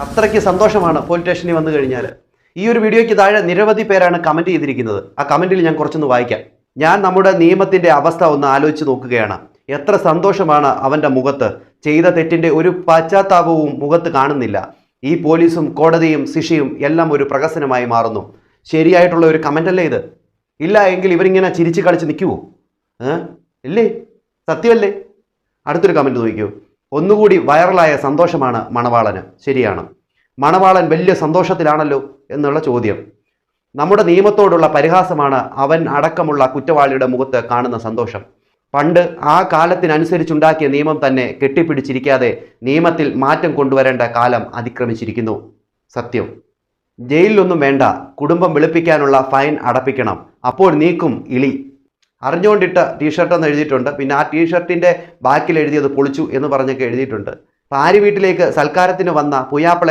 അത്രയ്ക്ക് സന്തോഷമാണ് പോലീസ് സ്റ്റേഷനിൽ വന്നു കഴിഞ്ഞാൽ. ഈ ഒരു വീഡിയോയ്ക്ക് താഴെ നിരവധി പേരാണ് കമൻറ്റ് ചെയ്തിരിക്കുന്നത്. ആ കമൻറ്റിൽ ഞാൻ കുറച്ചൊന്ന് വായിക്കാം. ഞാൻ നമ്മുടെ നിയമത്തിൻ്റെ അവസ്ഥ ഒന്ന് ആലോചിച്ച് നോക്കുകയാണ്. എത്ര സന്തോഷമാണ് അവൻ്റെ മുഖത്ത്. ചെയ്ത തെറ്റിൻ്റെ ഒരു പശ്ചാത്താപവും മുഖത്ത് കാണുന്നില്ല. ഈ പോലീസും കോടതിയും ശിക്ഷയും എല്ലാം ഒരു പ്രഹസനമായി മാറുന്നു. ശരിയായിട്ടുള്ള ഒരു കമൻ്റ് ഇത്? ഇല്ല എങ്കിൽ ഇവരിങ്ങനെ ചിരിച്ച് കളിച്ച് നിൽക്കുമോ? ഇല്ലേ? സത്യമല്ലേ? അടുത്തൊരു കമൻറ്റ് നോക്കിക്കൂ. ഒന്നുകൂടി വൈറലായ സന്തോഷമാണ് മണവാളന്. ശരിയാണ്, മണവാളൻ വലിയ സന്തോഷത്തിലാണല്ലോ എന്നുള്ള ചോദ്യം. നമ്മുടെ നിയമത്തോടുള്ള പരിഹാസമാണ് അവൻ അടക്കമുള്ള കുറ്റവാളിയുടെ മുഖത്ത് കാണുന്ന സന്തോഷം. പണ്ട് ആ കാലത്തിനനുസരിച്ചുണ്ടാക്കിയ നിയമം തന്നെ കെട്ടിപ്പിടിച്ചിരിക്കാതെ നിയമത്തിൽ മാറ്റം കൊണ്ടുവരേണ്ട കാലം അതിക്രമിച്ചിരിക്കുന്നു. സത്യം. ജയിലിലൊന്നും വേണ്ട, കുടുംബം വെളുപ്പിക്കാനുള്ള ഫൈൻ അടപ്പിക്കണം, അപ്പോൾ നീക്കും ഇളി. അറിഞ്ഞുകൊണ്ടിട്ട ടീഷർട്ട് എന്ന് എഴുതിയിട്ടുണ്ട്. പിന്നെ ആ ടീഷർട്ടിൻ്റെ ബാക്കിൽ എഴുതിയത് പൊളിച്ചു എന്ന് പറഞ്ഞൊക്കെ എഴുതിയിട്ടുണ്ട്. ഭാര്യ വീട്ടിലേക്ക് സൽക്കാരത്തിന് വന്ന പുയ്യാപ്പിള